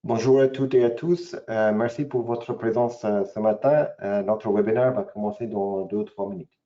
Bonjour à toutes et à tous. Merci pour votre présence ce matin. Notre webinaire va commencer dans 2 ou 3 minutes.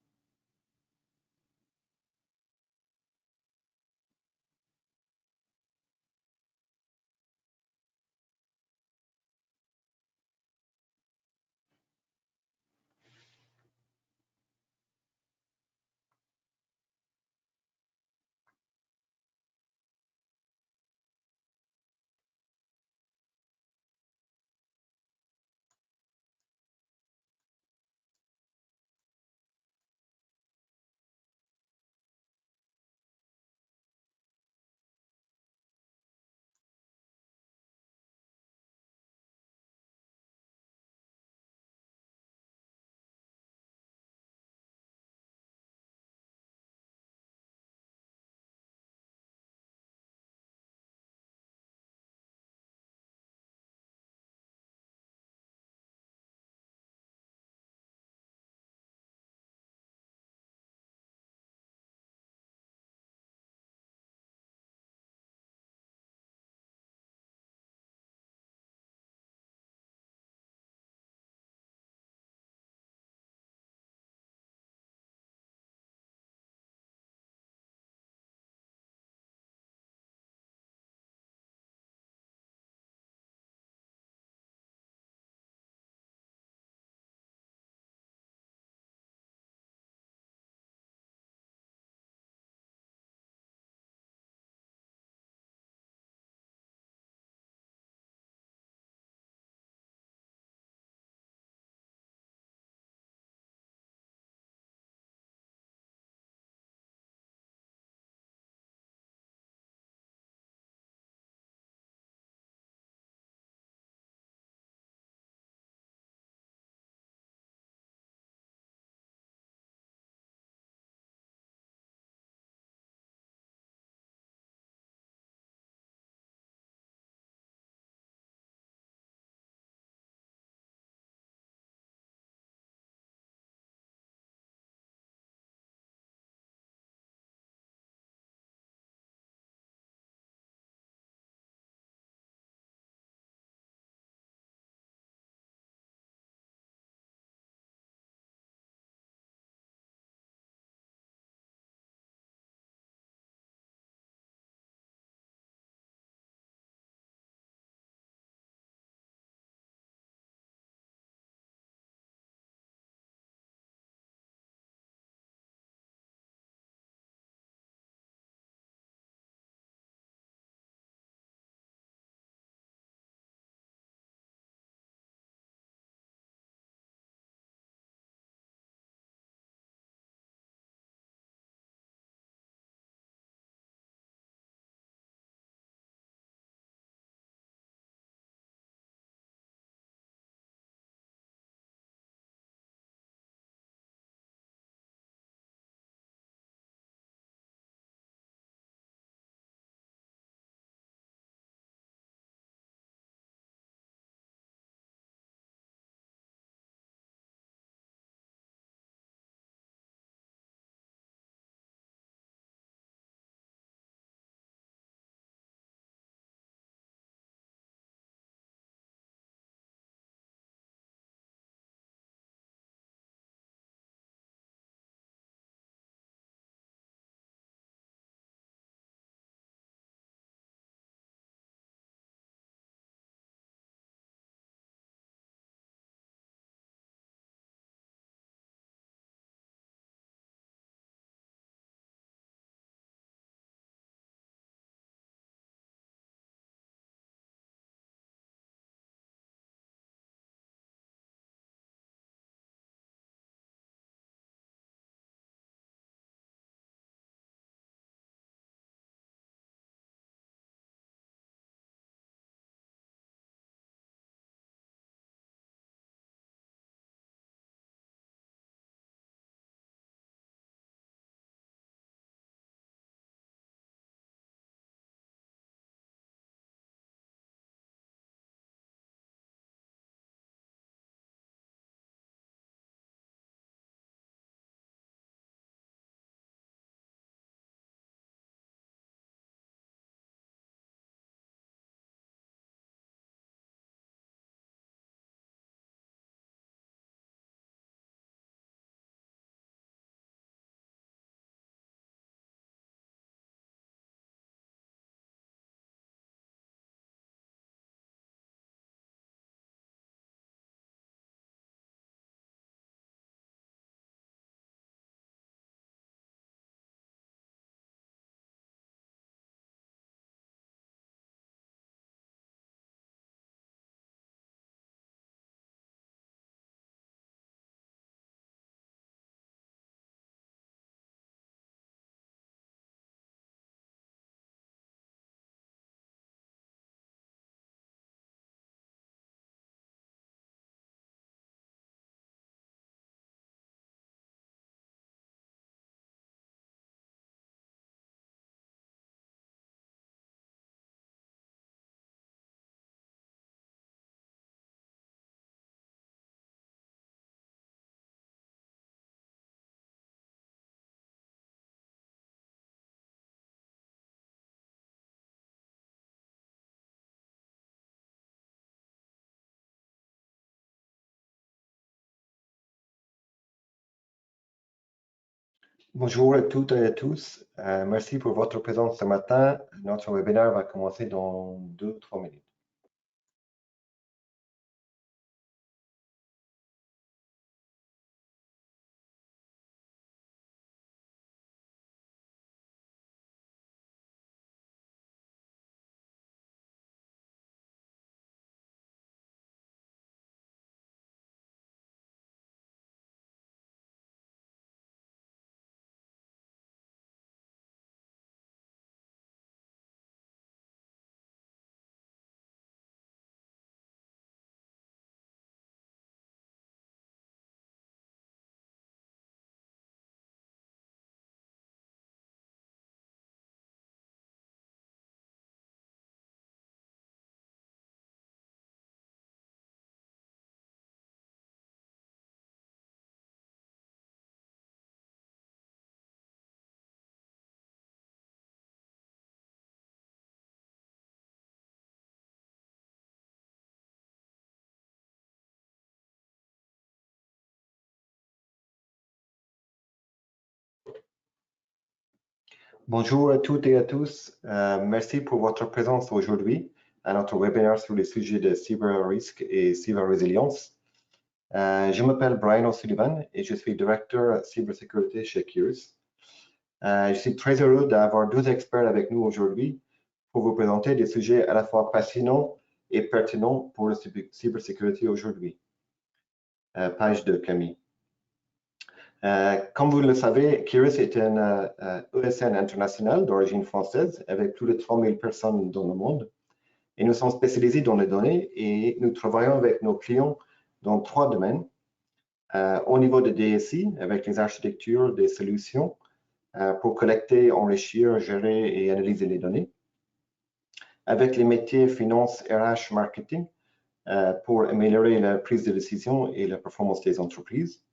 Bonjour à toutes et à tous. Merci pour votre présence ce matin. Notre webinaire va commencer dans 2-3 minutes. Bonjour à toutes et à tous. Merci pour votre présence aujourd'hui à notre webinaire sur les sujets de cyber-risque et cyber-résilience. Je m'appelle Brian O'Sullivan et je suis directeur cybersécurité chez Kirus. Je suis très heureux d'avoir deux experts avec nous aujourd'hui pour vous présenter des sujets à la fois passionnants et pertinents pour la cybersécurité aujourd'hui. Page 2, Camille. Comme vous le savez, Kirus est un ESN international d'origine française avec plus de 3000 personnes dans le monde. Et nous sommes spécialisés dans les données et nous travaillons avec nos clients dans 3 domaines. Au niveau de DSI, avec les architectures des solutions pour collecter, enrichir, gérer et analyser les données. Avec les métiers finance, RH, marketing pour améliorer la prise de décision et la performance des entreprises.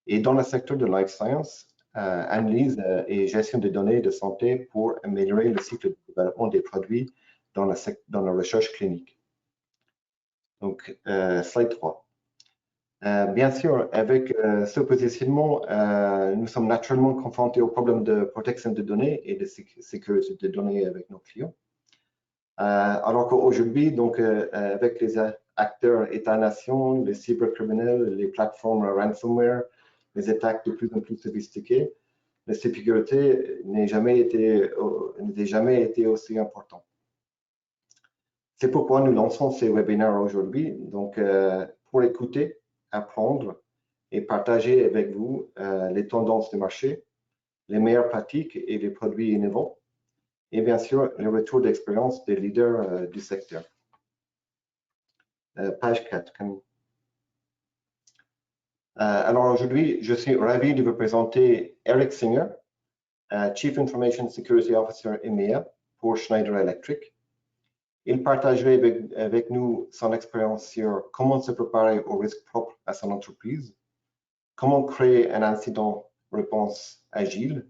Et dans le secteur de life science, analyse et gestion des données de santé pour améliorer le cycle de développement des produits dans la recherche clinique. Donc, slide 3. Bien sûr, avec ce positionnement, nous sommes naturellement confrontés au problème de protection des données et de sécurité des données avec nos clients. Alors qu'aujourd'hui, donc, avec les acteurs États-nations, les cybercriminels, les plateformes ransomware, les attaques de plus en plus sophistiquées, la sécurité n'a jamais été aussi important. C'est pourquoi nous lançons ces webinaires aujourd'hui, donc pour écouter, apprendre et partager avec vous les tendances du marché, les meilleures pratiques et les produits innovants, et bien sûr, le retour d'expérience des leaders du secteur. Page 4, Camille. Alors aujourd'hui, je suis ravi de vous présenter Eric Singer, Chief Information Security Officer EMEA pour Schneider Electric. Il partagerait avec nous son expérience sur comment se préparer aux risques propres à son entreprise, comment créer un incident réponse agile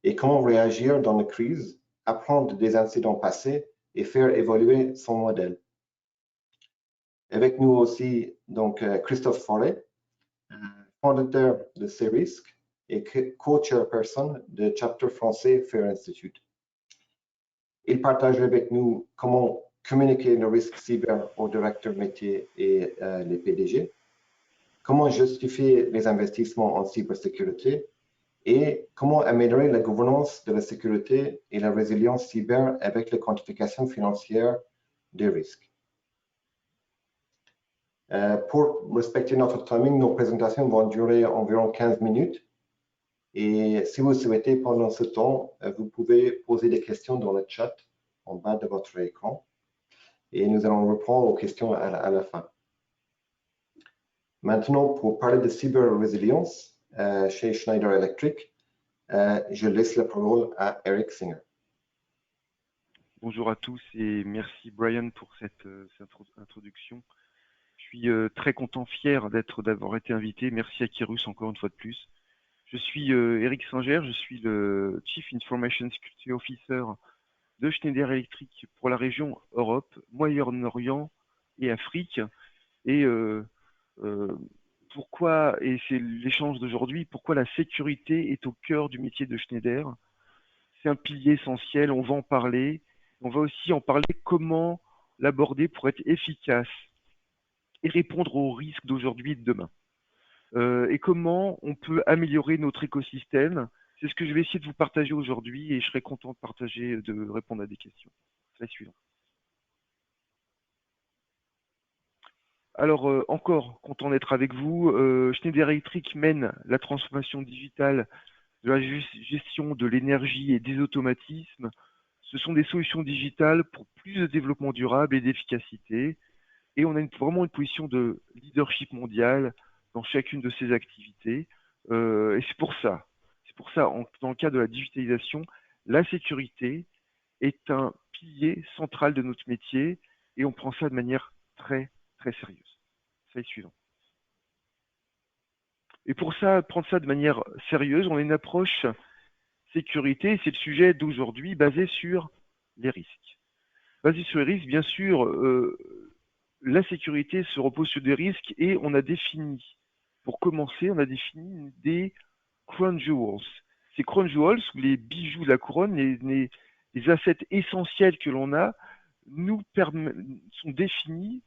et comment réagir dans la crise, apprendre des incidents passés et faire évoluer son modèle. Avec nous aussi, donc, Christophe Forêt, fondateur de C-Risk et co-chairperson de chapter français Fair Institute. Il partage avec nous comment communiquer le risque cyber aux directeurs métiers et les PDG, comment justifier les investissements en cybersécurité et comment améliorer la gouvernance de la sécurité et la résilience cyber avec la quantification financière des risques. Pour respecter notre timing, nos présentations vont durer environ 15 minutes. Et si vous souhaitez, pendant ce temps, vous pouvez poser des questions dans le chat en bas de votre écran. Et nous allons reprendre aux questions à la fin. Maintenant, pour parler de cyber-résilience chez Schneider Electric, je laisse la parole à Eric Singer. Bonjour à tous et merci Brian pour cette introduction. Je suis très content, fier d'avoir été invité. Merci à Kirus encore une fois de plus. Je suis Eric Singer, je suis le Chief Information Security Officer de Schneider Electric pour la région Europe, Moyen-Orient et Afrique. Et pourquoi, et c'est l'échange d'aujourd'hui, pourquoi la sécurité est au cœur du métier de Schneider. C'est un pilier essentiel, on va en parler. On va aussi en parler comment l'aborder pour être efficace et répondre aux risques d'aujourd'hui et de demain. Et comment on peut améliorer notre écosystème. C'est ce que je vais essayer de vous partager aujourd'hui et je serai content de répondre à des questions. C'est la suivante. Alors, encore content d'être avec vous. Schneider Electric mène la transformation digitale de la gestion de l'énergie et des automatismes. Ce sont des solutions digitales pour plus de développement durable et d'efficacité. Et on a vraiment une position de leadership mondial dans chacune de ces activités. Et dans le cadre de la digitalisation, la sécurité est un pilier central de notre métier et on prend ça de manière très, très sérieuse. Slide suivant. Et pour ça, prendre ça de manière sérieuse, on a une approche sécurité, c'est le sujet d'aujourd'hui, basé sur les risques. Basé sur les risques, bien sûr, la sécurité se repose sur des risques et on a défini, pour commencer, on a défini des crown jewels. Ces crown jewels, ou les bijoux de la couronne, les assets essentiels que l'on a, sont définis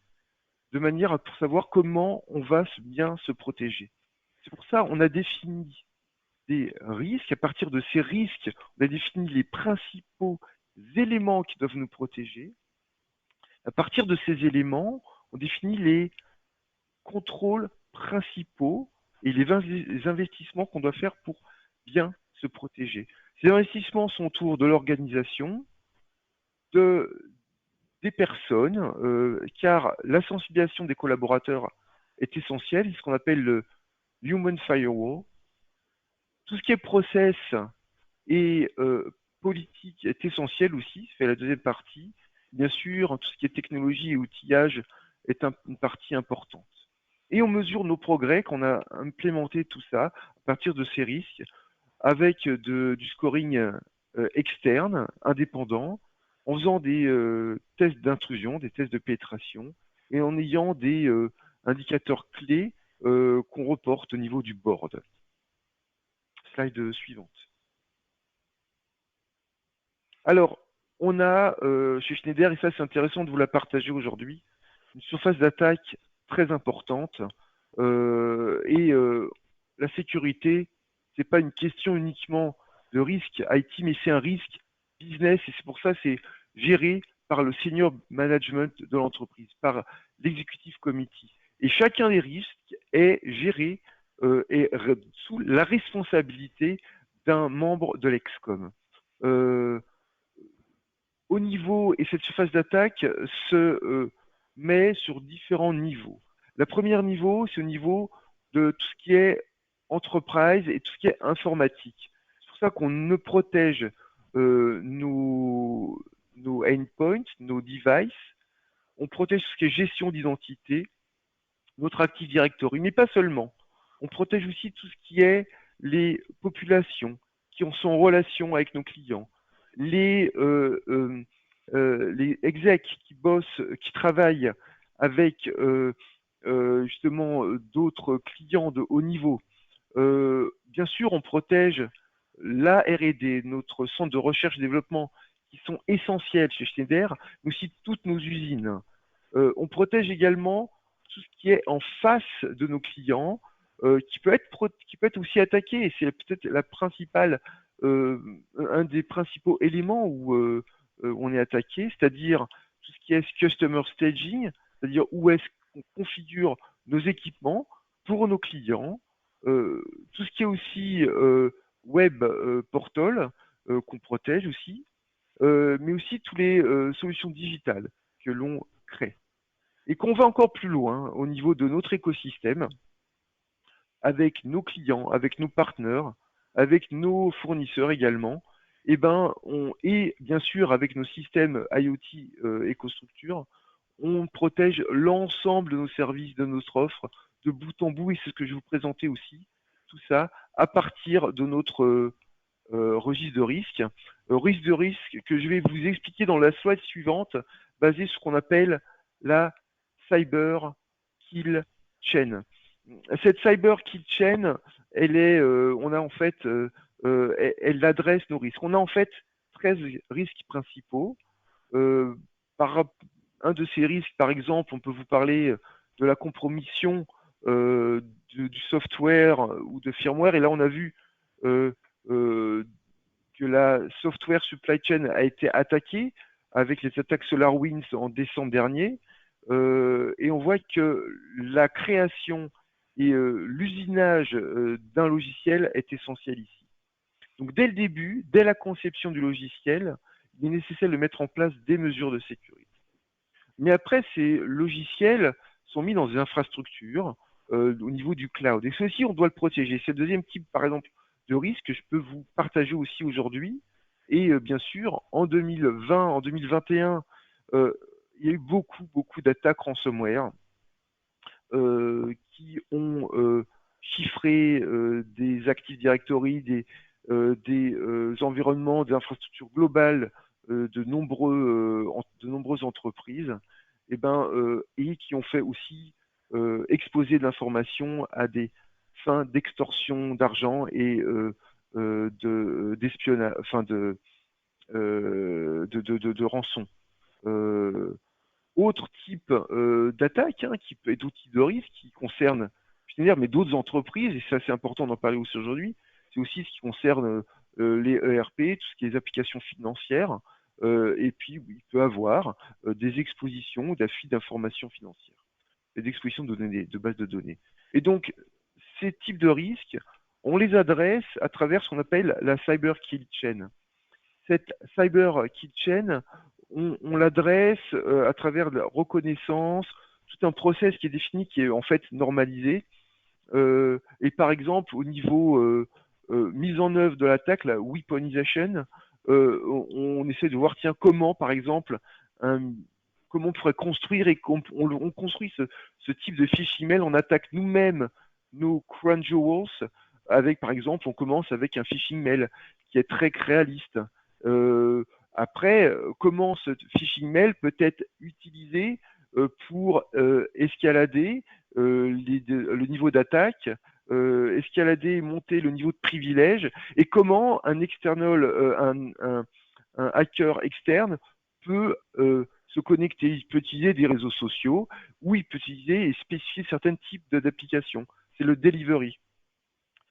de manière pour savoir comment on va bien se protéger. C'est pour ça qu'on a défini des risques. À partir de ces risques, on a défini les principaux éléments qui doivent nous protéger. À partir de ces éléments, on définit les contrôles principaux et les investissements qu'on doit faire pour bien se protéger. Ces investissements sont autour de l'organisation, des personnes, car la sensibilisation des collaborateurs est essentielle, c'est ce qu'on appelle le Human Firewall. Tout ce qui est process et politique est essentiel aussi, c'est la deuxième partie. Bien sûr, tout ce qui est technologie et outillage est une partie importante. Et on mesure nos progrès, qu'on a implémenté tout ça à partir de ces risques, avec du scoring externe, indépendant, en faisant des tests d'intrusion, des tests de pénétration, et en ayant des indicateurs clés qu'on reporte au niveau du board. Slide suivante. Alors, on a chez Schneider, et ça c'est intéressant de vous la partager aujourd'hui, une surface d'attaque très importante. La sécurité, c'est pas une question uniquement de risque IT, mais c'est un risque business, et c'est pour ça c'est géré par le senior management de l'entreprise, par l'executive committee. Et chacun des risques est géré sous la responsabilité d'un membre de l'ExCom. Au niveau, et cette surface d'attaque se met sur différents niveaux. Le premier niveau, c'est au niveau de tout ce qui est enterprise et tout ce qui est informatique. C'est pour ça qu'on ne protège nos endpoints, nos devices, on protège tout ce qui est gestion d'identité, notre Active Directory, mais pas seulement. On protège aussi tout ce qui est les populations qui sont en relation avec nos clients, les execs qui bossent, qui travaillent avec justement d'autres clients de haut niveau. Bien sûr, on protège la R&D, notre centre de recherche et développement, qui sont essentiels chez Schneider, mais aussi toutes nos usines. On protège également tout ce qui est en face de nos clients, qui peut être aussi attaqué. Et c'est peut-être un des principaux éléments où on est attaqué, c'est-à-dire tout ce qui est customer staging, c'est-à-dire où est-ce qu'on configure nos équipements pour nos clients, tout ce qui est aussi web portal qu'on protège aussi, mais aussi toutes les solutions digitales que l'on crée. Et qu'on va encore plus loin au niveau de notre écosystème, avec nos clients, avec nos partenaires, avec nos fournisseurs également, et bien sûr avec nos systèmes IoT EcoStruxure, on protège l'ensemble de nos services, de notre offre, de bout en bout, et c'est ce que je vais vous présenter aussi, tout ça à partir de notre registre de risque. Risque de risque que je vais vous expliquer dans la slide suivante, basé sur ce qu'on appelle la Cyber Kill Chain. cette cyber kill chain, on a en fait, elle adresse nos risques. On a en fait 13 risques principaux. Euh, par un de ces risques, par exemple, on peut vous parler de la compromission du software ou de firmware. Et là, on a vu euh, euh, que la software supply chain a été attaquée avec les attaques SolarWinds en décembre dernier. Et on voit que la création et l'usinage d'un logiciel est essentiel ici. Donc dès le début, dès la conception du logiciel, il est nécessaire de mettre en place des mesures de sécurité. Mais après, ces logiciels sont mis dans des infrastructures au niveau du cloud. Et ceci, on doit le protéger. C'est le deuxième type, par exemple, de risque que je peux vous partager aussi aujourd'hui. Et bien sûr, en 2020, en 2021, il y a eu beaucoup d'attaques ransomware qui ont chiffré des Active Directory, des environnements, des infrastructures globales de nombreuses entreprises, et qui ont fait aussi exposer de l'information à des fins d'extorsion d'argent et d'espionnage, de rançon. Euh, Autre type d'attaque, et d'outils de risque qui concerne, mais d'autres entreprises, et ça c'est important d'en parler aussi aujourd'hui, c'est aussi ce qui concerne les ERP, tout ce qui est les applications financières, et puis il peut avoir des expositions ou des fuites d'informations financières, et d'expositions de données, de bases de données. Et donc, ces types de risques, on les adresse à travers ce qu'on appelle la cyber kill chain. Cette cyber kill chain, on l'adresse à travers de la reconnaissance, tout un process qui est défini, qui est en fait normalisé. Et par exemple, au niveau mise en œuvre de l'attaque, la weaponization, on essaie de voir, tiens, comment, par exemple, comment on pourrait construire et on construit ce type de fiche email, on attaque nous-mêmes nos crown jewels avec, par exemple, on commence avec un phishing mail qui est très réaliste. Euh, Après, comment ce phishing mail peut être utilisé pour escalader le niveau d'attaque, escalader et monter le niveau de privilège, et comment un external, un hacker externe peut se connecter. Il peut utiliser des réseaux sociaux ou il peut utiliser et spécifier certains types d'applications. C'est le delivery.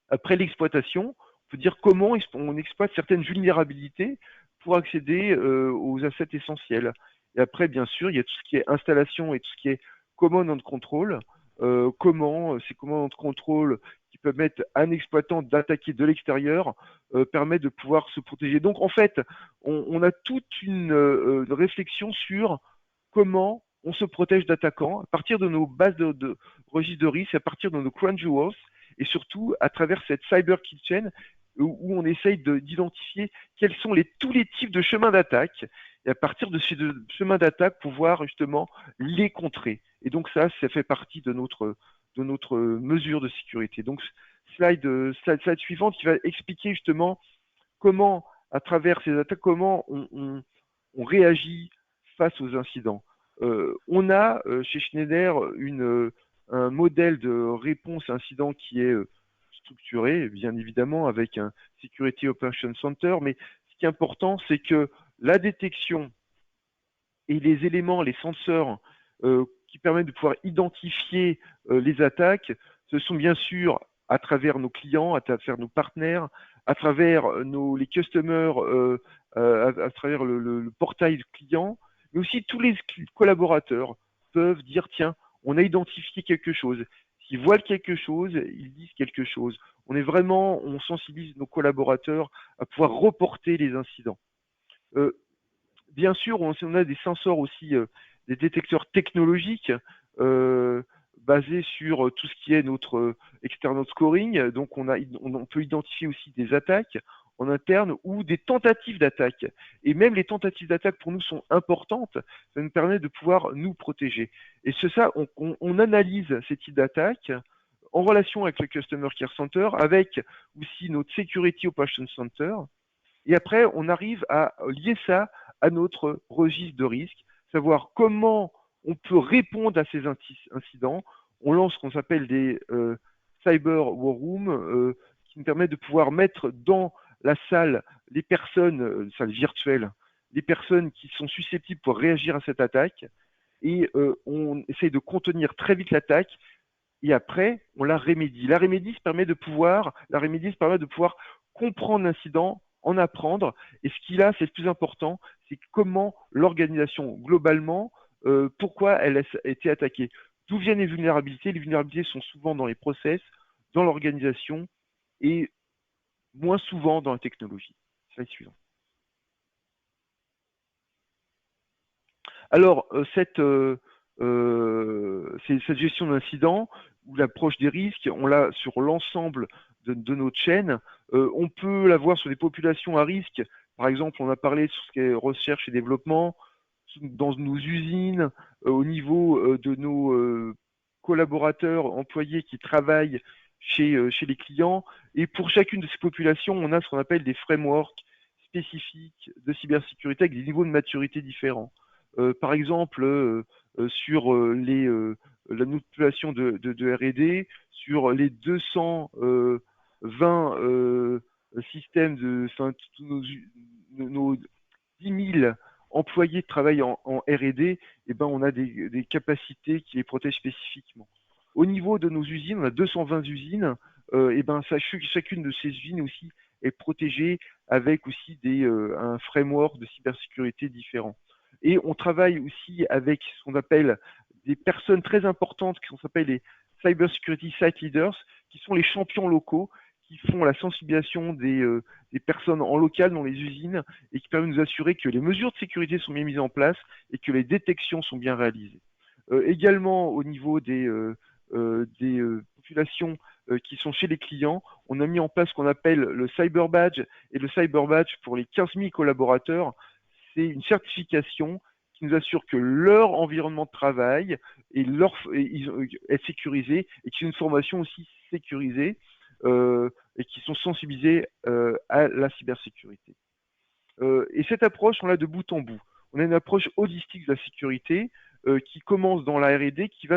Après l'exploitation, on peut dire comment on exploite certaines vulnérabilités pour accéder aux assets essentiels. Et après, bien sûr, il y a tout ce qui est installation et tout ce qui est command and control. Comment ces commandes and control qui permettent à un exploitant d'attaquer de l'extérieur permettent de pouvoir se protéger. Donc, en fait, on a toute une réflexion sur comment on se protège d'attaquants à partir de nos bases de registres de risque, à partir de nos crown jewels, et surtout à travers cette cyber kill chain où on essaye d'identifier quels sont tous les types de chemins d'attaque, et à partir de ces chemins d'attaque pouvoir justement les contrer. Et donc ça fait partie de notre mesure de sécurité. Donc slide suivante qui va expliquer justement comment, à travers ces attaques, comment on réagit face aux incidents. On a chez Schneider un modèle de réponse à incident qui est structuré, bien évidemment, avec un Security Operations Center, mais ce qui est important, c'est que la détection et les éléments, les senseurs qui permettent de pouvoir identifier les attaques, ce sont bien sûr à travers nos clients, à travers nos partenaires, à travers les customers, à travers le portail client, mais aussi tous les collaborateurs peuvent dire, tiens, on a identifié quelque chose. S'ils voient quelque chose, ils disent quelque chose. On sensibilise nos collaborateurs à pouvoir reporter les incidents. Bien sûr, on a des sensors aussi, des détecteurs technologiques basés sur tout ce qui est notre external scoring. Donc, on peut identifier aussi des attaques en interne ou des tentatives d'attaque. Et même les tentatives d'attaque pour nous sont importantes. Ça nous permet de pouvoir nous protéger. Et c'est ça, on analyse ces types d'attaques en relation avec le Customer Care Center, avec aussi notre Security Operations Center. Et après, on arrive à lier ça à notre registre de risque, savoir comment on peut répondre à ces incidents. on lance ce qu'on s'appelle des cyber war rooms qui nous permettent de pouvoir mettre dans la salle les personnes, salle virtuelle, les personnes qui sont susceptibles pour réagir à cette attaque et on essaye de contenir très vite l'attaque et après on la remédie. La remédie permet de pouvoir comprendre l'incident, en apprendre et ce qui là c'est le plus important, c'est comment l'organisation globalement pourquoi elle a été attaquée. D'où viennent les vulnérabilités? Les vulnérabilités sont souvent dans les process, dans l'organisation et moins souvent dans la technologie. Slide suivant. Alors, cette gestion d'incident ou l'approche des risques, on l'a sur l'ensemble de notre chaîne. On peut la voir sur des populations à risque. Par exemple, on a parlé sur ce qui est recherche et développement, dans nos usines, au niveau de nos collaborateurs, employés qui travaillent chez les clients. Et pour chacune de ces populations, on a ce qu'on appelle des frameworks spécifiques de cybersécurité avec des niveaux de maturité différents. Par exemple, sur la population de R&D, sur les 220 systèmes tous nos 10 000 employés travaillent en R&D, et ben on a des capacités qui les protègent spécifiquement. Au niveau de nos usines, on a 220 usines, et ben chacune de ces usines aussi est protégée avec aussi un framework de cybersécurité différent. Et on travaille aussi avec ce qu'on appelle des personnes très importantes qui s'appellent les Cyber Security Site Leaders, qui sont les champions locaux, qui font la sensibilisation des personnes en local dans les usines et qui permettent de nous assurer que les mesures de sécurité sont bien mises en place et que les détections sont bien réalisées. Également, au niveau des populations qui sont chez les clients, on a mis en place ce qu'on appelle le Cyber Badge. Et le Cyber Badge, pour les 15 000 collaborateurs, c'est une certification qui nous assure que leur environnement de travail est sécurisé et qu'ils ont une formation aussi sécurisée et qui sont sensibilisés à la cybersécurité. Et cette approche, on l'a de bout en bout. On a une approche holistique de la sécurité qui commence dans la R&D, qui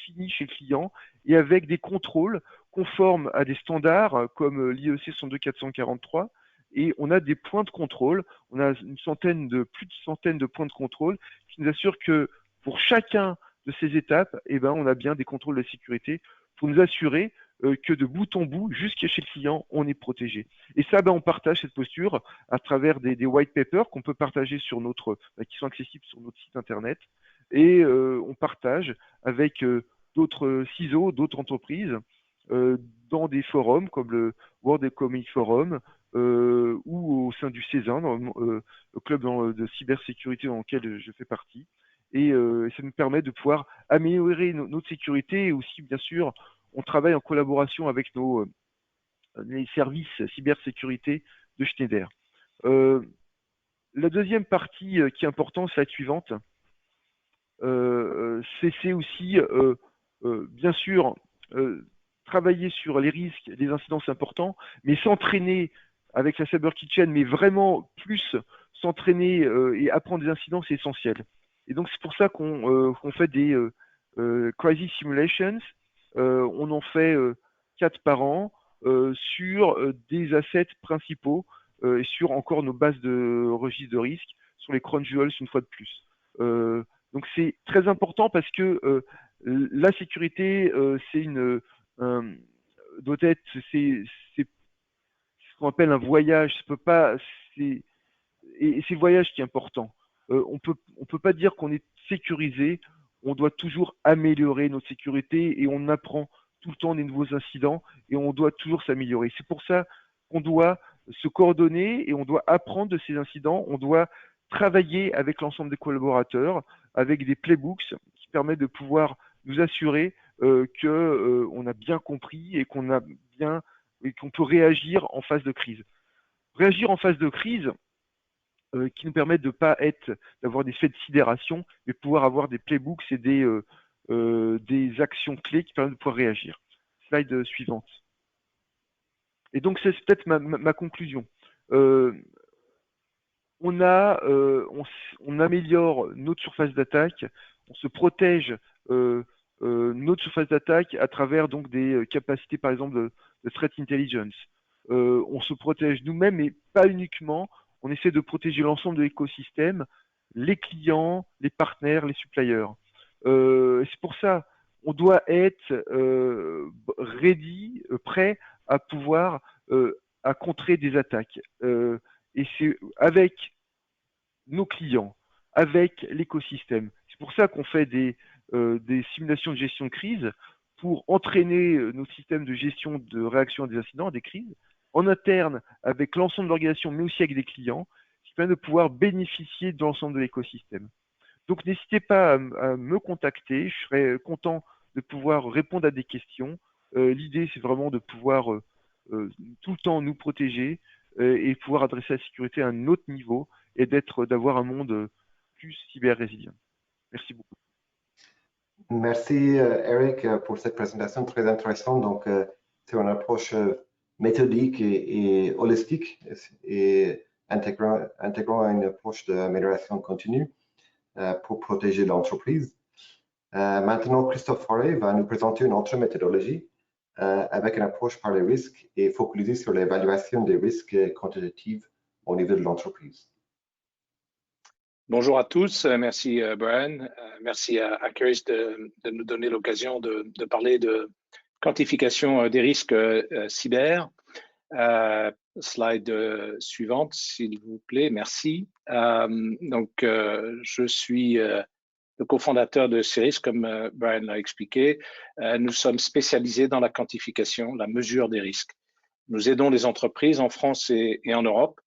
finit chez le client, et avec des contrôles conformes à des standards comme l'IEC 62443. Et on a des points de contrôle. On a plus de centaines de points de contrôle qui nous assurent que pour chacun de ces étapes, eh ben, on a bien des contrôles de sécurité pour nous assurer que de bout en bout, jusqu'à chez le client, on est protégé. Et ça, ben, on partage cette posture à travers des white papers qu'on peut partager sur qui sont accessibles sur notre site internet. Et on partage avec d'autres CISO, d'autres entreprises, dans des forums comme le World Economic Forum ou au sein du CESIN, le club de cybersécurité dans lequel je fais partie. Et ça nous permet de pouvoir améliorer notre sécurité et aussi, bien sûr, on travaille en collaboration avec les services cybersécurité de Schneider. La deuxième partie qui est importante, c'est la suivante. C'est aussi, bien sûr, travailler sur les risques, les incidents, c'est important, mais s'entraîner avec la Cyber Kitchen, mais vraiment plus s'entraîner et apprendre des incidents, c'est essentiel. Et donc, c'est pour ça qu'on fait des crisis simulations. On en fait 4 par an sur des assets principaux et sur encore nos bases de registres de risque, sur les Crown Jewels une fois de plus. Donc c'est très important parce que la sécurité, doit être, c'est ce qu'on appelle un voyage. Et c'est le voyage qui est important. On peut pas dire qu'on est sécurisé. On doit toujours améliorer notre sécurité et on apprend tout le temps des nouveaux incidents et on doit toujours s'améliorer. C'est pour ça qu'on doit se coordonner et on doit apprendre de ces incidents. On doit travailler avec l'ensemble des collaborateurs, avec des playbooks qui permettent de pouvoir nous assurer qu'on a bien compris et qu'on peut réagir en phase de crise. Réagir en phase de crise, qui nous permettent de pas d'avoir des faits de sidération, mais pouvoir avoir des playbooks et des actions clés qui permettent de pouvoir réagir. Slide suivante. Et donc c'est peut-être ma conclusion. On améliore notre surface d'attaque, on se protège notre surface d'attaque à travers donc des capacités, par exemple, de threat intelligence. On se protège nous-mêmes, mais pas uniquement. On essaie de protéger l'ensemble de l'écosystème, les clients, les partenaires, les suppliers. C'est pour ça, on doit être ready, prêt à pouvoir à contrer des attaques. Et c'est avec nos clients, avec l'écosystème. C'est pour ça qu'on fait des simulations de gestion de crise pour entraîner nos systèmes de gestion de réaction à des incidents, à des crises, en interne avec l'ensemble de l'organisation, mais aussi avec des clients, ce qui permet de pouvoir bénéficier de l'ensemble de l'écosystème. Donc n'hésitez pas à me contacter, je serai content de pouvoir répondre à des questions. L'idée, c'est vraiment de pouvoir tout le temps nous protéger et pouvoir adresser la sécurité à un autre niveau et d'avoir un monde plus cyber-résilient. Merci beaucoup. Merci Eric pour cette présentation très intéressante. Donc, c'est une approche méthodique et holistique et intégrant une approche d'amélioration continue pour protéger l'entreprise. Maintenant, Christophe Forêt va nous présenter une autre méthodologie avec une approche par les risques et focalisée sur l'évaluation des risques quantitatifs au niveau de l'entreprise. Bonjour à tous, merci Brian, merci à Chris de nous donner l'occasion de parler de quantification des risques cyber. Slide suivante, s'il vous plaît, merci. Je suis le cofondateur de CERIS, comme Brian l'a expliqué. Nous sommes spécialisés dans la quantification, la mesure des risques. Nous aidons les entreprises en France et en Europe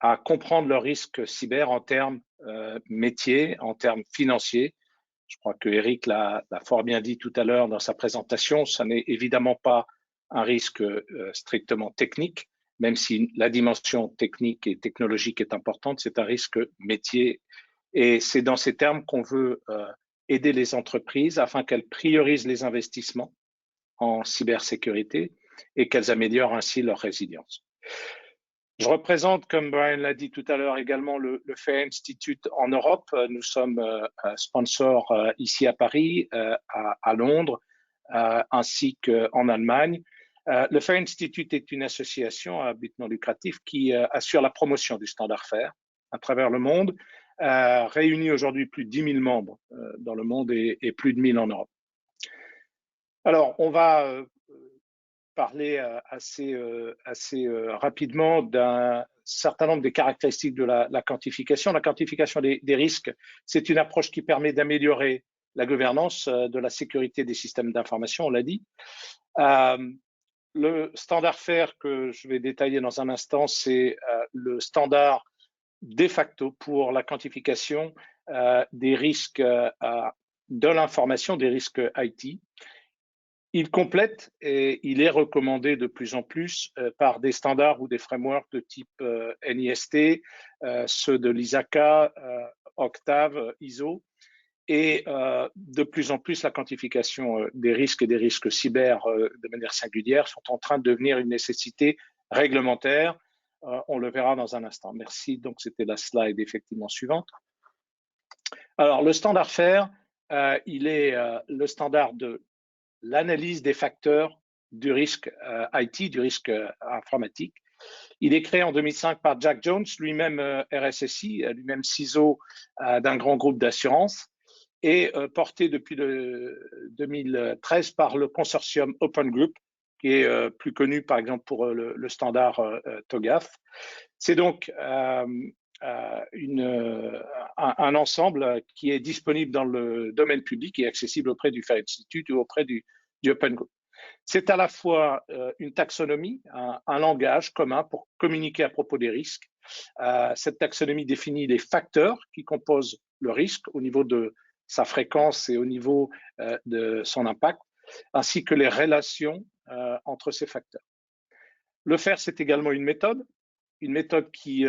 à comprendre leurs risques cyber en termes métiers, en termes financiers. Je crois que Eric l'a fort bien dit tout à l'heure dans sa présentation. Ça n'est évidemment pas un risque strictement technique, même si la dimension technique et technologique est importante, c'est un risque métier. Et c'est dans ces termes qu'on veut aider les entreprises afin qu'elles priorisent les investissements en cybersécurité et qu'elles améliorent ainsi leur résilience. Je représente, comme Brian l'a dit tout à l'heure, également le FAIR Institute en Europe. Nous sommes sponsors ici à Paris, à Londres, ainsi qu'en Allemagne. Le FAIR Institute est une association à but non lucratif qui assure la promotion du standard FAIR à travers le monde, réunit aujourd'hui plus de 10 000 membres dans le monde et plus de 1000 en Europe. Alors, on va parler assez rapidement d'un certain nombre des caractéristiques de la quantification. La quantification des risques, c'est une approche qui permet d'améliorer la gouvernance de la sécurité des systèmes d'information, on l'a dit. Le standard FAIR que je vais détailler dans un instant, c'est le standard de facto pour la quantification des risques de l'information, des risques IT. Il complète et il est recommandé de plus en plus par des standards ou des frameworks de type NIST, ceux de l'ISACA, Octave, ISO, et de plus en plus la quantification des risques et des risques cyber de manière singulière sont en train de devenir une nécessité réglementaire. On le verra dans un instant. Merci. Donc, c'était la slide effectivement suivante. Alors, le standard FAIR, il est le standard de l'analyse des facteurs du risque IT, du risque informatique. Il est créé en 2005 par Jack Jones, lui-même RSSI, lui-même CISO d'un grand groupe d'assurance, et porté depuis 2013 par le consortium Open Group, qui est plus connu par exemple pour le standard TOGAF. C'est donc un ensemble qui est disponible dans le domaine public et accessible auprès du FAIR Institute ou auprès du Open Group. C'est à la fois une taxonomie, un langage commun pour communiquer à propos des risques. Cette taxonomie définit les facteurs qui composent le risque au niveau de sa fréquence et au niveau de son impact, ainsi que les relations entre ces facteurs. Le FAIR, c'est également une méthode qui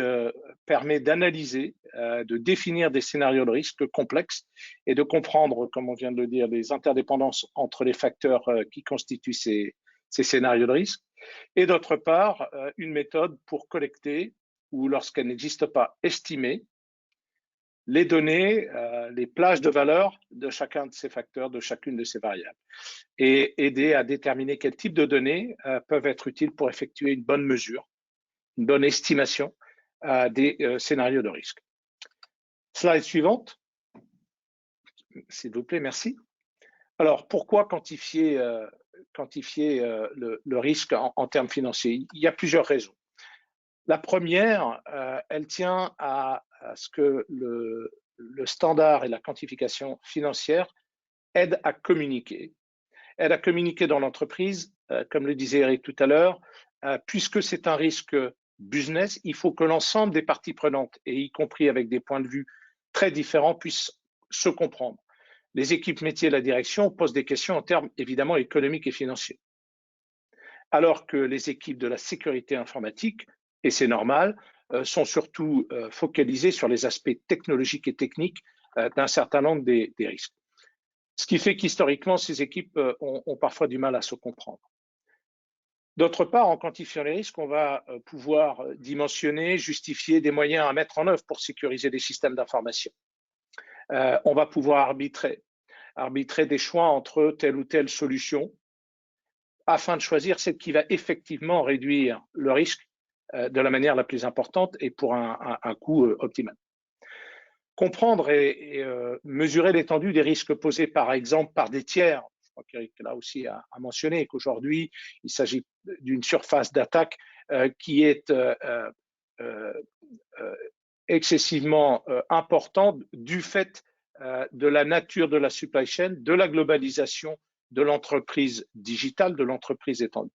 permet d'analyser, de définir des scénarios de risque complexes et de comprendre, comme on vient de le dire, les interdépendances entre les facteurs qui constituent ces scénarios de risque. Et d'autre part, une méthode pour collecter ou, lorsqu'elle n'existe pas, estimer les données, les plages de valeur de chacun de ces facteurs, de chacune de ces variables, et aider à déterminer quel type de données peuvent être utiles pour effectuer une bonne mesure, une bonne estimation des scénarios de risque. Slide suivante, s'il vous plaît, merci. Alors, pourquoi quantifier le risque en termes financiers? Il y a plusieurs raisons. La première, elle tient à ce que le standard et la quantification financière aident à communiquer dans l'entreprise, comme le disait Eric tout à l'heure, puisque c'est un risque business, il faut que l'ensemble des parties prenantes, et y compris avec des points de vue très différents, puissent se comprendre. Les équipes métiers et la direction posent des questions en termes évidemment économiques et financiers, alors que les équipes de la sécurité informatique, et c'est normal, sont surtout focalisées sur les aspects technologiques et techniques d'un certain nombre des risques. Ce qui fait qu'historiquement, ces équipes ont parfois du mal à se comprendre. D'autre part, en quantifiant les risques, on va pouvoir dimensionner, justifier des moyens à mettre en œuvre pour sécuriser les systèmes d'information. On va pouvoir arbitrer des choix entre telle ou telle solution afin de choisir celle qui va effectivement réduire le risque de la manière la plus importante et pour un coût optimal. Comprendre et mesurer l'étendue des risques posés, par exemple, par des tiers. Je crois qu'Eric là aussi a mentionné qu'aujourd'hui, il s'agit d'une surface d'attaque qui est excessivement importante du fait de la nature de la supply chain, de la globalisation de l'entreprise digitale, de l'entreprise étendue.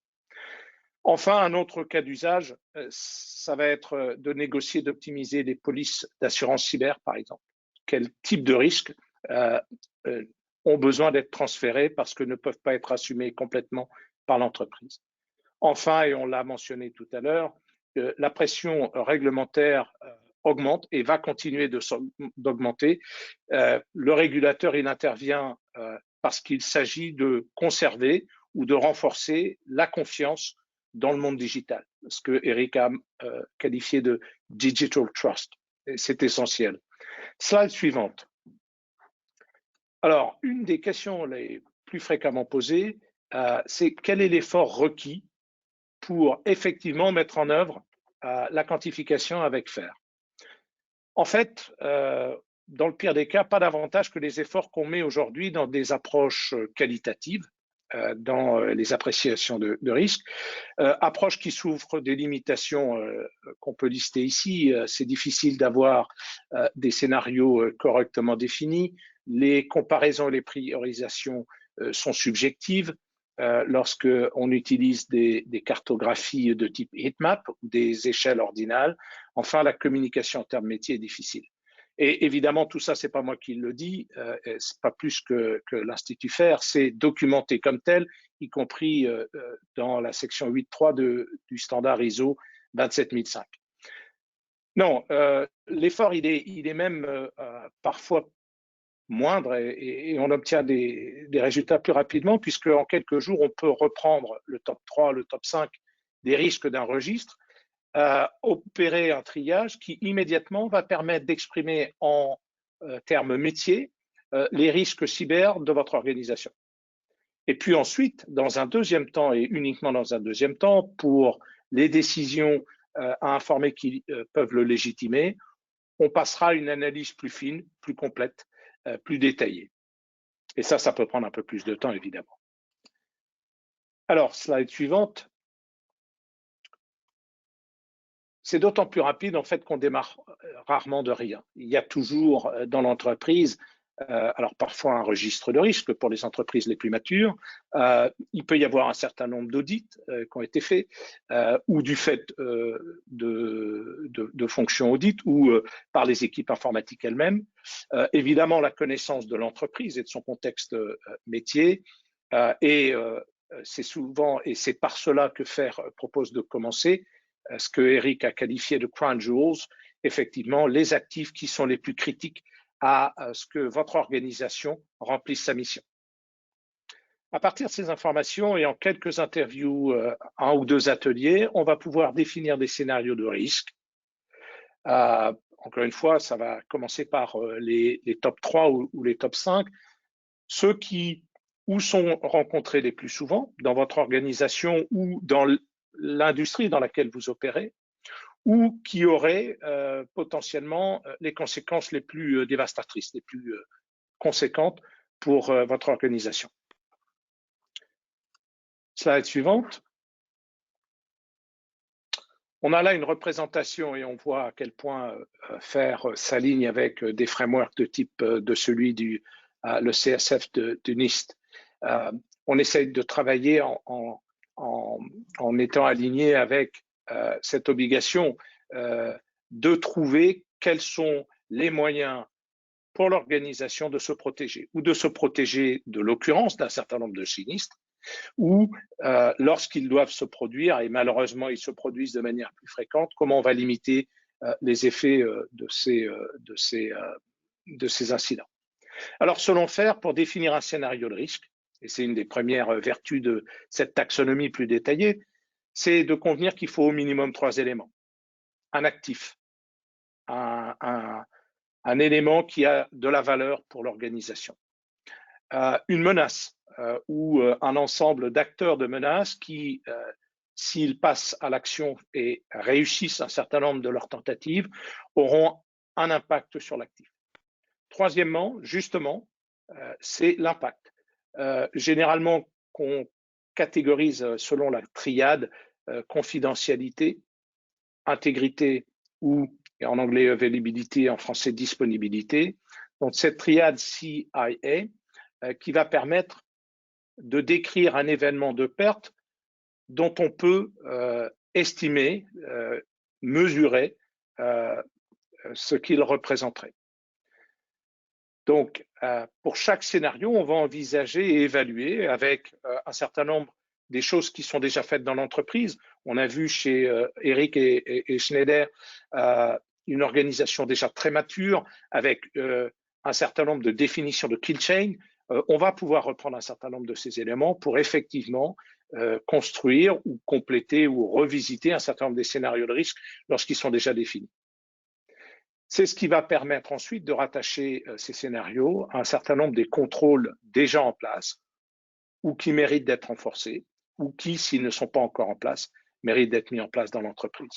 Enfin, un autre cas d'usage, ça va être de négocier, d'optimiser les polices d'assurance cyber, par exemple. Quel type de risques ont besoin d'être transférés parce que ne peuvent pas être assumés complètement par l'entreprise. Enfin, et on l'a mentionné tout à l'heure, la pression réglementaire augmente et va continuer d'augmenter. Le régulateur, il intervient parce qu'il s'agit de conserver ou de renforcer la confiance dans le monde digital, ce que Eric a qualifié de digital trust. C'est essentiel. Slide suivante. Alors, une des questions les plus fréquemment posées, c'est quel est l'effort requis pour effectivement mettre en œuvre la quantification avec FAIR. En fait, dans le pire des cas, pas davantage que les efforts qu'on met aujourd'hui dans des approches qualitatives, dans les appréciations de risque, approche qui souffre des limitations qu'on peut lister ici. C'est difficile d'avoir des scénarios correctement définis. Les comparaisons et les priorisations sont subjectives lorsque on utilise des cartographies de type heatmap ou des échelles ordinales. Enfin, la communication en termes métiers est difficile. Et évidemment, tout ça, c'est pas moi qui le dis, c'est pas plus que l'Institut FAIR, c'est documenté comme tel, y compris dans la section 8.3 du standard ISO 27005. Non, l'effort, il est même parfois moindre et on obtient des résultats plus rapidement puisque en quelques jours, on peut reprendre le top 3, le top 5 des risques d'un registre, opérer un triage qui immédiatement va permettre d'exprimer en termes métiers les risques cyber de votre organisation. Et puis ensuite, dans un deuxième temps et uniquement dans un deuxième temps, pour les décisions à informer qui peuvent le légitimer, on passera à une analyse plus fine, plus complète, plus détaillée. Et ça peut prendre un peu plus de temps, évidemment. Alors, slide suivante. C'est d'autant plus rapide en fait qu'on démarre rarement de rien. Il y a toujours dans l'entreprise, alors parfois un registre de risque pour les entreprises les plus matures. Il peut y avoir un certain nombre d'audits qui ont été faits ou du fait de fonctions audit ou par les équipes informatiques elles-mêmes. Évidemment, la connaissance de l'entreprise et de son contexte métier et c'est souvent et c'est par cela que FAIR propose de commencer. Ce que Eric a qualifié de crown jewels, effectivement, les actifs qui sont les plus critiques à ce que votre organisation remplisse sa mission. À partir de ces informations et en quelques interviews, un ou deux ateliers, on va pouvoir définir des scénarios de risque. encore une fois, ça va commencer par les top 3 ou les top 5, ceux qui où sont rencontrés les plus souvent dans votre organisation ou dans l'industrie dans laquelle vous opérez, ou qui auraient potentiellement les conséquences les plus dévastatrices, les plus conséquentes pour votre organisation. Slide suivante. On a là une représentation et on voit à quel point faire s'aligne avec des frameworks de type de celui le CSF de NIST. On essaye de travailler en étant aligné avec cette obligation de trouver quels sont les moyens pour l'organisation de se protéger ou de se protéger de l'occurrence d'un certain nombre de sinistres ou lorsqu'ils doivent se produire, et malheureusement ils se produisent de manière plus fréquente, comment on va limiter les effets de ces incidents. Alors selon FAIR, pour définir un scénario de risque, et c'est une des premières vertus de cette taxonomie plus détaillée, c'est de convenir qu'il faut au minimum 3 éléments. Un actif, un élément qui a de la valeur pour l'organisation, une menace ou un ensemble d'acteurs de menaces qui, s'ils passent à l'action et réussissent un certain nombre de leurs tentatives, auront un impact sur l'actif. Troisièmement, justement, c'est l'impact. Généralement, qu'on catégorise selon la triade confidentialité, intégrité ou, et en anglais availability, en français disponibilité. Donc cette triade CIA qui va permettre de décrire un événement de perte dont on peut estimer, mesurer ce qu'il représenterait. Donc, pour chaque scénario, on va envisager et évaluer avec un certain nombre des choses qui sont déjà faites dans l'entreprise. On a vu chez Eric et Schneider une organisation déjà très mature avec un certain nombre de définitions de kill chain. On va pouvoir reprendre un certain nombre de ces éléments pour effectivement construire ou compléter ou revisiter un certain nombre des scénarios de risque lorsqu'ils sont déjà définis. C'est ce qui va permettre ensuite de rattacher ces scénarios à un certain nombre des contrôles déjà en place ou qui méritent d'être renforcés ou qui, s'ils ne sont pas encore en place, méritent d'être mis en place dans l'entreprise.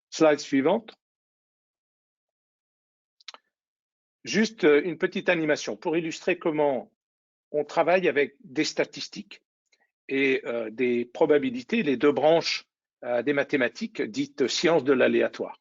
Slide suivante. Juste une petite animation pour illustrer comment on travaille avec des statistiques et des probabilités, les deux branches des mathématiques dites sciences de l'aléatoire,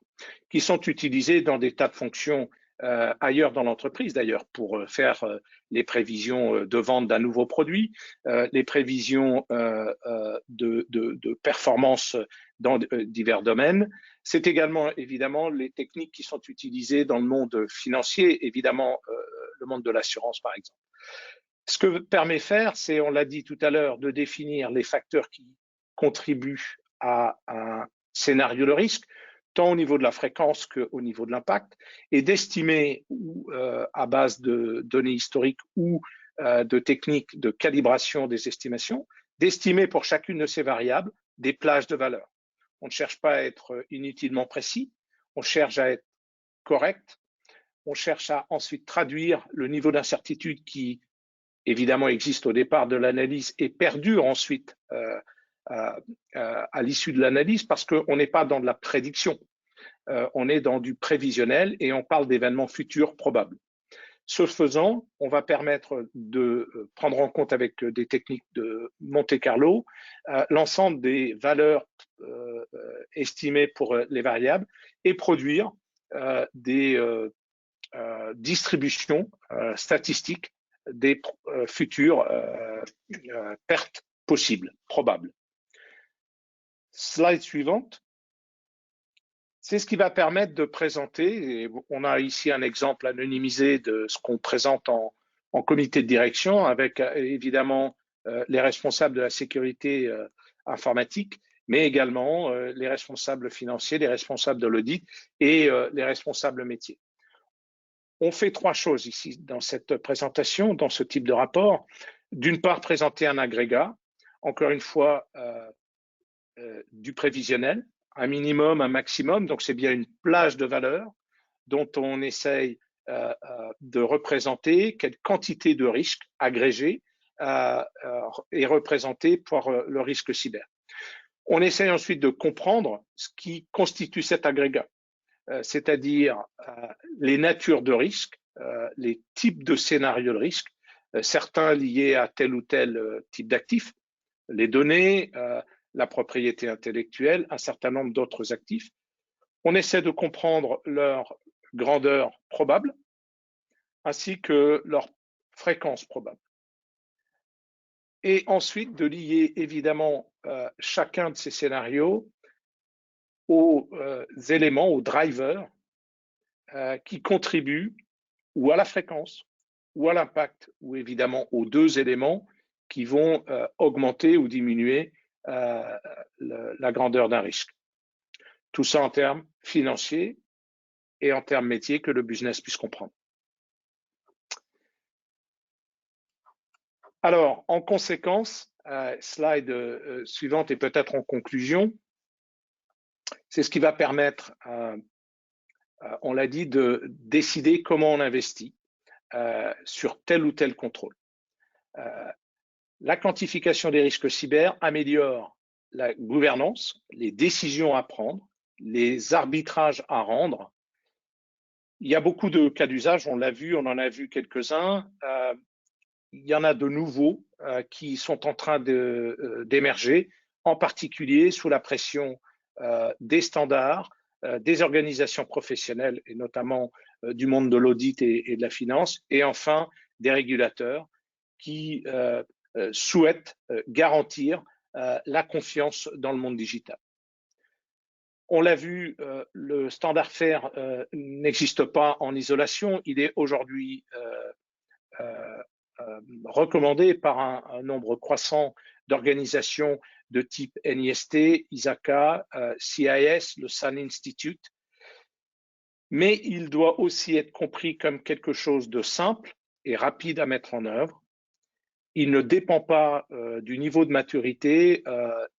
qui sont utilisées dans des tas de fonctions ailleurs dans l'entreprise, d'ailleurs, pour faire les prévisions de vente d'un nouveau produit, les prévisions de performance dans divers domaines. C'est également, évidemment, les techniques qui sont utilisées dans le monde financier, évidemment, le monde de l'assurance, par exemple. Ce que permet FAIR, c'est, on l'a dit tout à l'heure, de définir les facteurs qui contribuent à un scénario de risque, tant au niveau de la fréquence qu'au niveau de l'impact, et d'estimer à base de données historiques ou de techniques de calibration des estimations, d'estimer pour chacune de ces variables des plages de valeur. On ne cherche pas à être inutilement précis, on cherche à être correct, on cherche à ensuite traduire le niveau d'incertitude qui évidemment existe au départ de l'analyse et perdure ensuite à l'issue de l'analyse parce qu'on n'est pas dans de la prédiction, on est dans du prévisionnel et on parle d'événements futurs probables. Ce faisant, on va permettre de prendre en compte avec des techniques de Monte Carlo l'ensemble des valeurs estimées pour les variables et produire des distributions statistiques des futures pertes possibles, probables. Slide suivante. C'est ce qui va permettre de présenter, et on a ici un exemple anonymisé de ce qu'on présente en comité de direction avec évidemment les responsables de la sécurité informatique, mais également les responsables financiers, les responsables de l'audit et les responsables métiers. On fait trois choses ici dans cette présentation, dans ce type de rapport. D'une part, présenter un agrégat, encore une fois, du prévisionnel, un minimum, un maximum. Donc, c'est bien une plage de valeurs dont on essaye de représenter quelle quantité de risque agrégé est représentée par le risque cyber. On essaye ensuite de comprendre ce qui constitue cet agrégat, c'est-à-dire les natures de risque, les types de scénarios de risque, certains liés à tel ou tel type d'actifs, les données, la propriété intellectuelle, un certain nombre d'autres actifs. On essaie de comprendre leur grandeur probable ainsi que leur fréquence probable. Et ensuite de lier évidemment chacun de ces scénarios aux éléments, aux drivers qui contribuent ou à la fréquence ou à l'impact, ou évidemment aux deux éléments qui vont augmenter ou diminuer la grandeur d'un risque. Tout ça en termes financiers et en termes métiers que le business puisse comprendre. Alors, en conséquence, slide suivante et peut-être en conclusion, c'est ce qui va permettre, on l'a dit, de décider comment on investit sur tel ou tel contrôle. La quantification des risques cyber améliore la gouvernance, les décisions à prendre, les arbitrages à rendre. Il y a beaucoup de cas d'usage, on l'a vu, on en a vu quelques-uns. Il y en a de nouveaux qui sont en train d'émerger, en particulier sous la pression des standards, des organisations professionnelles et notamment du monde de l'audit et de la finance, et enfin des régulateurs qui souhaitent garantir la confiance dans le monde digital. On l'a vu, le standard FAIR n'existe pas en isolation, il est aujourd'hui recommandé par un nombre croissant d'organisations de type NIST, ISACA, CIS, le Sun Institute, mais il doit aussi être compris comme quelque chose de simple et rapide à mettre en œuvre. Il ne dépend pas du niveau de maturité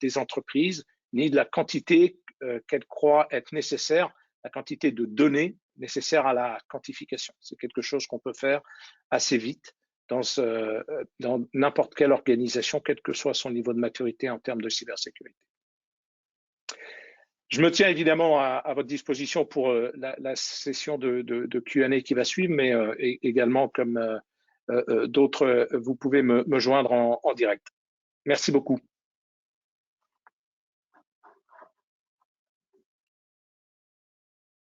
des entreprises, ni de la quantité qu'elles croient être nécessaire, la quantité de données nécessaires à la quantification. C'est quelque chose qu'on peut faire assez vite dans n'importe quelle organisation, quel que soit son niveau de maturité en termes de cybersécurité. Je me tiens évidemment à votre disposition pour la session de Q&A qui va suivre, mais également comme d'autres, vous pouvez me joindre en direct. Merci beaucoup.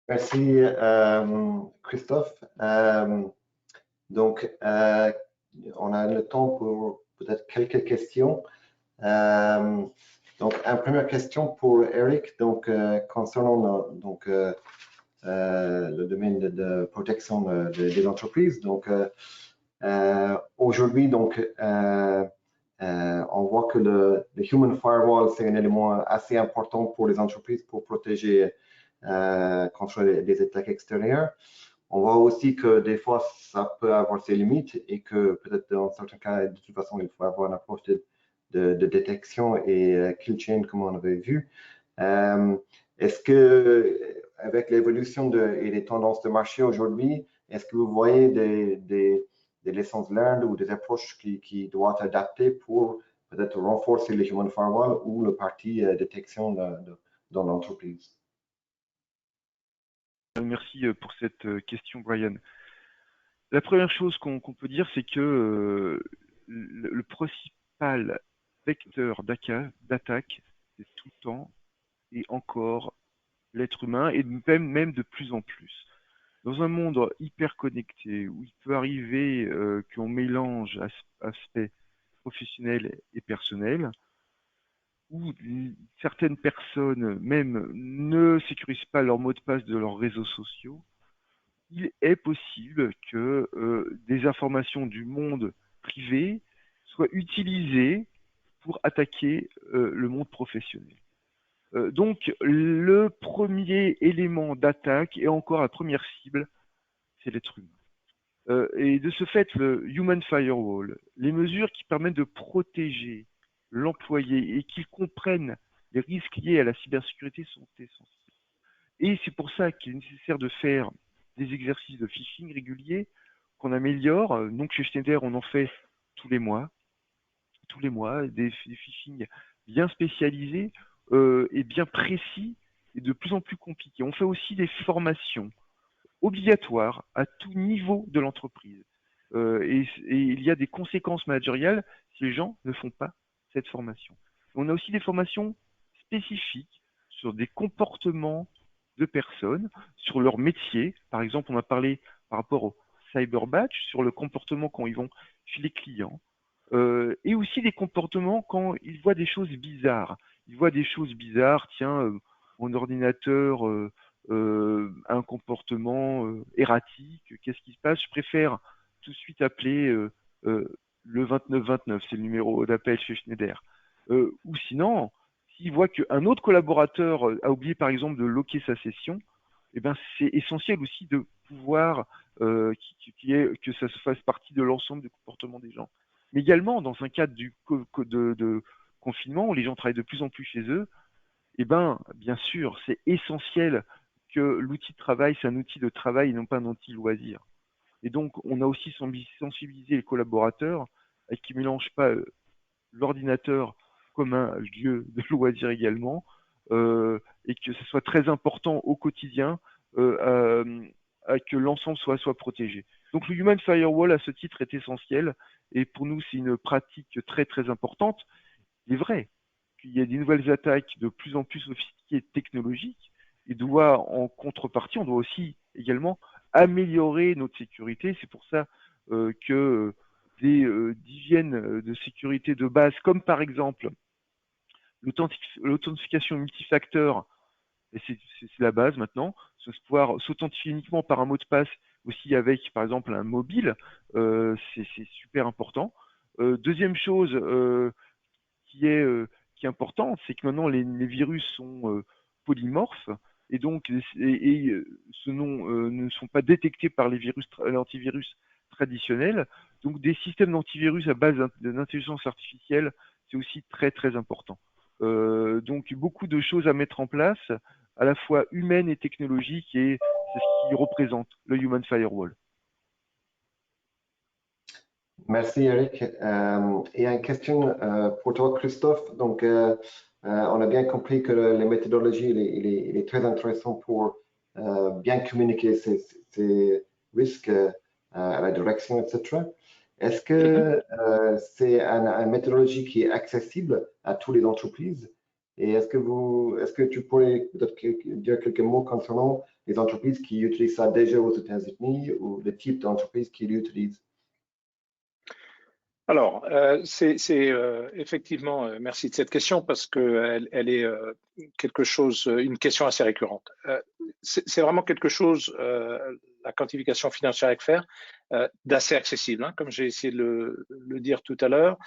Merci, Christophe. Donc, on a le temps pour peut-être quelques questions. Donc, une première question pour Eric, donc, concernant le domaine de protection des entreprises. Donc, aujourd'hui, donc, on voit que le Human Firewall, c'est un élément assez important pour les entreprises pour protéger contre les attaques extérieures. On voit aussi que des fois, ça peut avoir ses limites et que peut-être dans certains cas, de toute façon, il faut avoir une approche de détection et kill chain, comme on avait vu. Est-ce que, avec l'évolution et les tendances de marché aujourd'hui, est-ce que vous voyez des lessons learned ou des approches qui doivent être adaptées pour peut-être renforcer les Human Firewall ou le parti détection dans l'entreprise? Merci pour cette question, Brian. La première chose qu'on peut dire, c'est que le principal vecteur d'attaque, c'est tout le temps et encore l'être humain, et même de plus en plus. Dans un monde hyper connecté, où il peut arriver qu'on mélange aspects professionnels et personnels, où certaines personnes même ne sécurisent pas leur mot de passe de leurs réseaux sociaux, il est possible que des informations du monde privé soient utilisées pour attaquer le monde professionnel. Donc, le premier élément d'attaque, et encore la première cible, c'est l'être humain. Et de ce fait, le Human Firewall, les mesures qui permettent de protéger l'employé et qu'il comprenne les risques liés à la cybersécurité sont essentiels. Et c'est pour ça qu'il est nécessaire de faire des exercices de phishing réguliers qu'on améliore. Donc chez Schneider, on en fait tous les mois, des phishing bien spécialisés et bien précis et de plus en plus compliqués. On fait aussi des formations obligatoires à tout niveau de l'entreprise. Et il y a des conséquences managériales si les gens ne font pas cette formation. On a aussi des formations spécifiques sur des comportements de personnes, sur leur métier. Par exemple, on a parlé par rapport au cyber badge, sur le comportement quand ils vont chez les clients, et aussi des comportements quand ils voient des choses bizarres. Ils voient des choses bizarres, tiens, mon ordinateur a un comportement erratique, qu'est-ce qui se passe? Je préfère tout de suite appeler le 2929, c'est le numéro d'appel chez Schneider. Ou sinon, s'il voit qu'un autre collaborateur a oublié par exemple de locker sa session, eh ben, c'est essentiel aussi de pouvoir que ça se fasse partie de l'ensemble du comportement des gens. Mais également, dans un cadre de confinement où les gens travaillent de plus en plus chez eux, eh ben, bien sûr, c'est essentiel que l'outil de travail, c'est un outil de travail et non pas un outil loisir. Et donc, on a aussi sensibilisé les collaborateurs à qu'ils ne mélangent pas l'ordinateur comme un lieu de loisir également, et que ce soit très important au quotidien à que l'ensemble soit protégé. Donc le Human Firewall, à ce titre, est essentiel, et pour nous, c'est une pratique très très importante. Il est vrai qu'il y a des nouvelles attaques de plus en plus sophistiquées et technologiques, et en contrepartie, on doit aussi également améliorer notre sécurité. C'est pour ça que des d'hygiène de sécurité de base, comme par exemple l'authentification multifacteur, et c'est la base maintenant, pouvoir s'authentifier uniquement par un mot de passe, aussi avec par exemple un mobile, c'est super important. Deuxième chose qui est importante, c'est que maintenant les virus sont polymorphes, et donc ne sont pas détectés par l'antivirus traditionnel. Donc des systèmes d'antivirus à base d'intelligence artificielle, c'est aussi très très important. Donc beaucoup de choses à mettre en place, à la fois humaines et technologiques, et c'est ce qui représente le Human Firewall. Merci Eric. Et une question pour toi Christophe. Donc, on a bien compris que les méthodologies, il est très intéressant pour bien communiquer ces risques à la direction, etc. Est-ce que c'est une méthodologie qui est accessible à toutes les entreprises? Et est-ce que tu pourrais peut-être dire quelques mots concernant les entreprises qui utilisent ça déjà aux États-Unis ou le type d'entreprise qui l'utilisent? Alors, c'est effectivement, merci de cette question parce qu'elle est une question assez récurrente. C'est vraiment quelque chose, la quantification financière avec faire, d'assez accessible, hein, comme j'ai essayé de le dire tout à l'heure.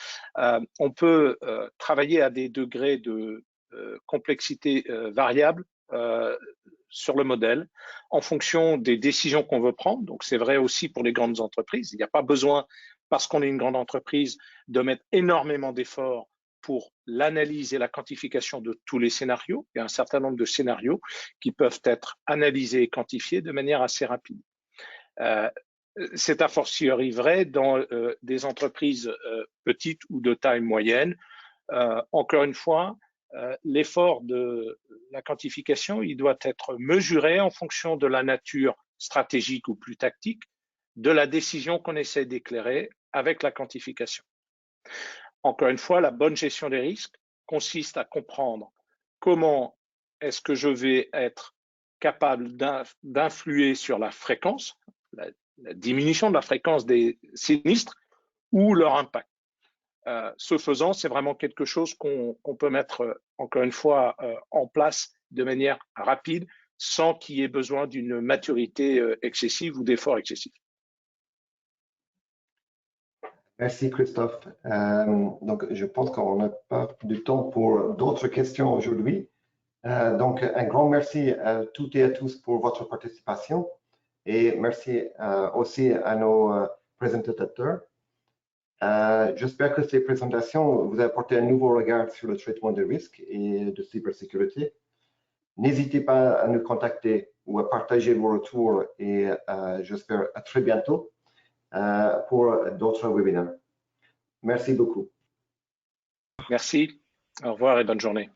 On peut travailler à des degrés de complexité variable sur le modèle en fonction des décisions qu'on veut prendre. Donc, c'est vrai aussi pour les grandes entreprises. Il n'y a pas besoin, parce qu'on est une grande entreprise, de mettre énormément d'efforts pour l'analyse et la quantification de tous les scénarios. Il y a un certain nombre de scénarios qui peuvent être analysés et quantifiés de manière assez rapide. C'est a fortiori vrai dans des entreprises petites ou de taille moyenne. Encore une fois, l'effort de la quantification, il doit être mesuré en fonction de la nature stratégique ou plus tactique de la décision qu'on essaie d'éclairer avec la quantification. Encore une fois, la bonne gestion des risques consiste à comprendre comment est-ce que je vais être capable d'influer sur la fréquence, la diminution de la fréquence des sinistres ou leur impact. Ce faisant, c'est vraiment quelque chose qu'on peut mettre, encore une fois, en place de manière rapide, sans qu'il y ait besoin d'une maturité excessive ou d'efforts excessifs. Merci Christophe. Donc, je pense qu'on n'a pas du temps pour d'autres questions aujourd'hui. Donc, un grand merci à toutes et à tous pour votre participation, et merci aussi à nos présentateurs. J'espère que ces présentations vous apportent un nouveau regard sur le traitement des risques et de cybersécurité. N'hésitez pas à nous contacter ou à partager vos retours et j'espère à très bientôt pour d'autres webinaires. Merci beaucoup. Merci. Au revoir et bonne journée.